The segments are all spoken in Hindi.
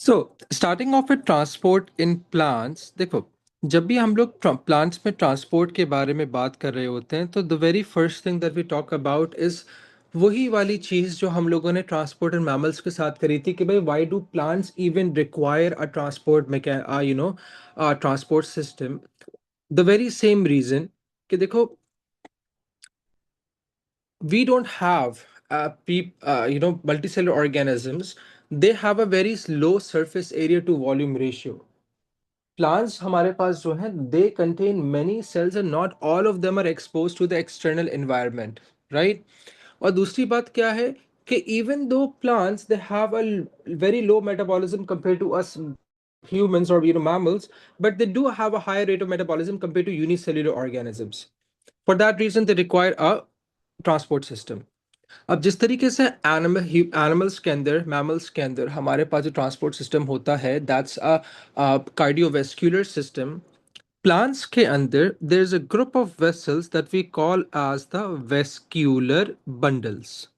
So starting of with transport in plants. देखो, जब भी हम लोग प्लांट्स में ट्रांसपोर्ट के बारे में बात कर रहे होते हैं तो the very first thing that we talk about is वही वाली चीज जो हम लोगों ने ट्रांसपोर्ट इन मैमल्स के साथ करी थी कि भाई why do plants even require a transport transport system. The very same reason कि देखो, we don't have multicellular organisms. They have a very low surface area to volume ratio. Plants हमारे पास जो है, they contain many cells and not all of them are exposed to the external environment, right? और दूसरी बात क्या है कि even though plants they have a very low metabolism compared to us humans or mammals, but they do have a higher rate of metabolism compared to unicellular organisms. For that reason they require a transport system. अब जिस तरीके से एनिमल्स के अंदर मैमल्स के अंदर हमारे पास जो ट्रांसपोर्ट सिस्टम होता है, that's a cardiovascular system. Plants के अंदर there is a group of vessels that we call as the vascular bundles,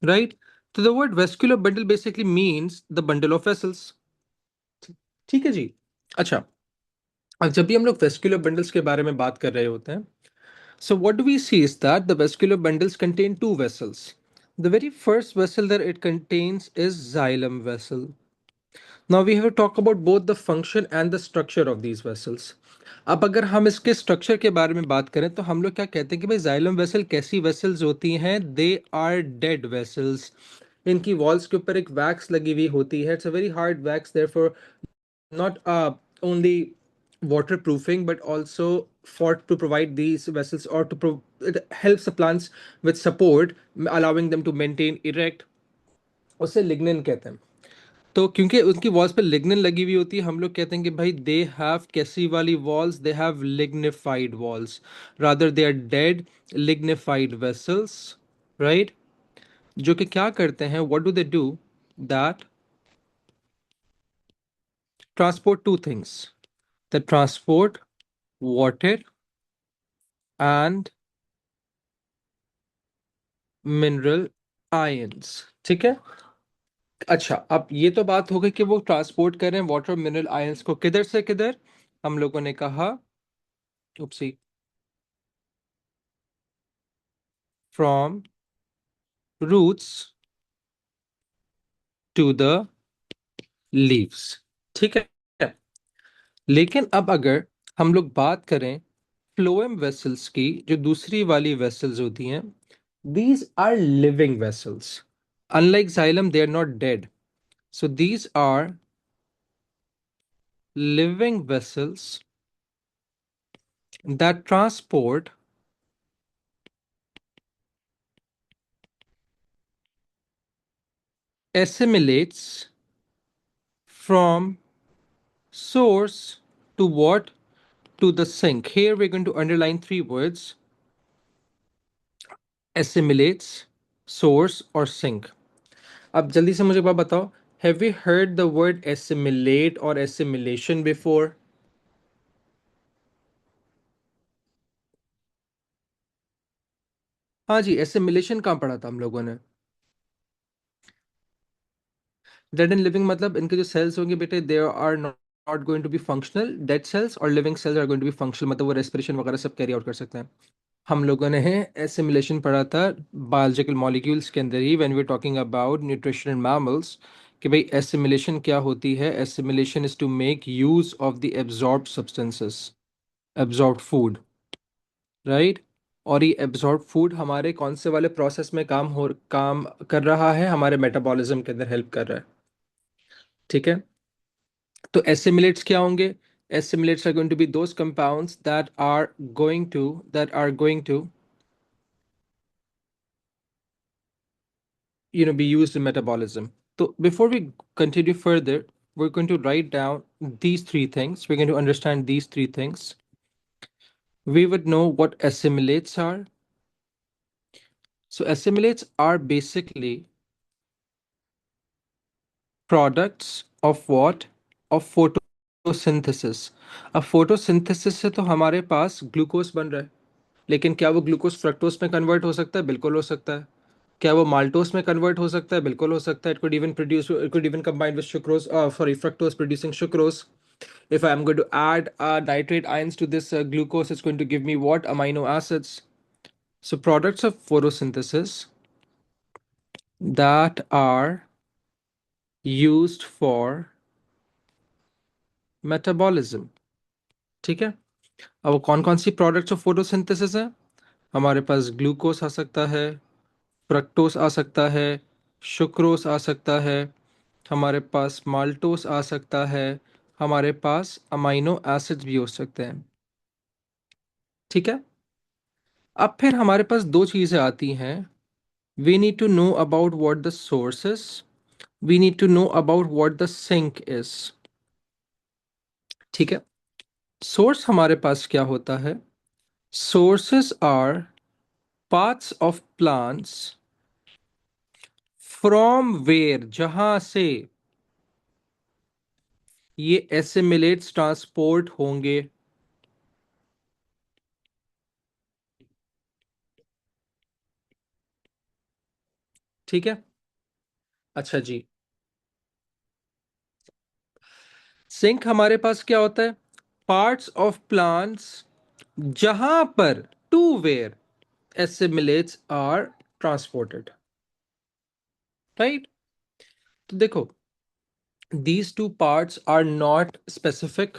right? तो the word vascular bundle basically means the bundle of vessels. ठीक है जी। अच्छा, अब जब भी हम लोग वेस्क्यूलर बंडल्स के बारे में बात कर रहे होते हैं, so what do we see is that the vascular bundles contain two vessels. The very first vessel that it contains is xylem vessel. Now we have to talk about both the function and the structure of these vessels. अब अगर हम इसके स्ट्रक्चर के बारे में बात करें तो हम लोग क्या कहते हैं कि भाई जाइलम वेसल कैसी वेसल्स होती हैं? They are dead vessels. इनकी वॉल्स के ऊपर एक वैक्स लगी हुई होती है। It's a very hard wax, therefore not only waterproofing but also for to provide these vessels or it helps the plants with support, allowing them to maintain erect. उसे लिग्निन कहते हैं। तो क्योंकि उनकी वॉल्स पे लिग्निन लगी हुई होती है, हम लोग कहते हैं कि भाई दे हैव कैसी वाली walls? They have lignified walls, rather they are dead lignified vessels, right? जो कि क्या करते हैं, what do they do? That transport two things, the transport water and mineral ions. ठीक है। अच्छा, अब ये तो बात हो गई कि वो ट्रांसपोर्ट कर रहे हैं वाटर मिनरल आयंस को किधर से किधर। हम लोगों ने कहा, उपसी, from roots to the leaves. ठीक है। लेकिन अब अगर हम लोग बात करें फ्लोएम वेसल्स की, जो दूसरी वाली वेसल्स होती हैं, these are living vessels. Unlike xylem they are not dead, so these are living vessels that transport assimilates from source to what? To the sink. Here we're going to underline three words: assimilates, source और sink. अब जल्दी से मुझे एक बात बताओ, have you heard the word assimilate or assimilation before? हाँ जी, assimilation कहाँ पढ़ा था हम लोगों ने? डेड एंड लिविंग मतलब इनके जो सेल्स होंगे बेटे, they are not going to be functional. Dead cells और living cells are going to be functional, मतलब वो रेस्पिरेशन वगैरह सब कैरी आउट कर सकते हैं। हम लोगों ने एसिमिलेशन पढ़ा था बायोलॉजिकल मॉलिक्यूल्स के अंदर ही, when we are talking about nutrition in mammals, कि भाई एसिमिलेशन क्या होती है? Assimilation is to make use of the absorbed substances, absorbed food, right? और ये एब्जॉर्ब फूड हमारे कौन से वाले प्रोसेस में काम कर रहा है? हमारे मेटाबॉलिज्म के अंदर हेल्प कर रहा है। ठीक है। तो एसिमिलेट्स क्या होंगे? Assimilates are going to be those compounds that are going to be used in metabolism. So before we continue further, we're going to write down these three things. We're going to understand these three things. We would know what assimilates are. So assimilates are basically products of what? Of photosynthesis. अब photosynthesis से तो हमारे पास ग्लूकोज बन रहा है, लेकिन क्या वो ग्लूकोज फ्रक्टोज में कन्वर्ट हो सकता है? बिल्कुल हो सकता है। क्या वो माल्टोस में कन्वर्ट हो सकता है? बिल्कुल हो सकता है. It could even combine with sucrose, sorry, fructose producing sucrose. If I'm going to add nitrate ions to this glucose, it's going to give me what? Amino acids. So products of photosynthesis that are used for metabolism. ठीक है. अब वो कौन कौन सी प्रोडक्ट्स ऑफ फोटोसिंथेसिस है? हमारे पास ग्लूकोस आ सकता है, फ्रक्टोस आ सकता है, सुक्रोस आ सकता है, हमारे पास माल्टोस आ सकता है, हमारे पास अमाइनो एसिड्स भी हो सकते हैं. ठीक है. अब फिर हमारे पास दो चीजें आती हैं. We need to know about what the sources, we need to know about what the sink is. ठीक है. सोर्स हमारे पास क्या होता है? Sources are parts of plants from where, जहां से ये एसिमिलेट्स ट्रांसपोर्ट होंगे. ठीक है. अच्छा जी. सिंक हमारे पास क्या होता है? पार्ट्स ऑफ प्लांट्स जहां पर, to where assimilates are transported. Right. तो देखो, these two parts are not specific.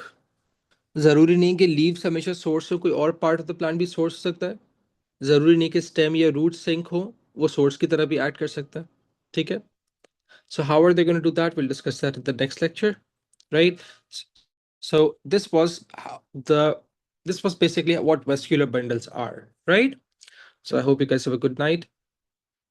जरूरी नहीं कि लीव्स हमेशा सोर्स हो, कोई और पार्ट ऑफ द प्लांट भी सोर्स हो सकता है. जरूरी नहीं कि स्टेम या रूट सिंक हो, वो सोर्स की तरह भी ऐड कर सकता है. ठीक है. So how are they going to do that? We'll discuss that in the next lecture, right? So the this was basically what vascular bundles are, right? So I hope you guys have a good night.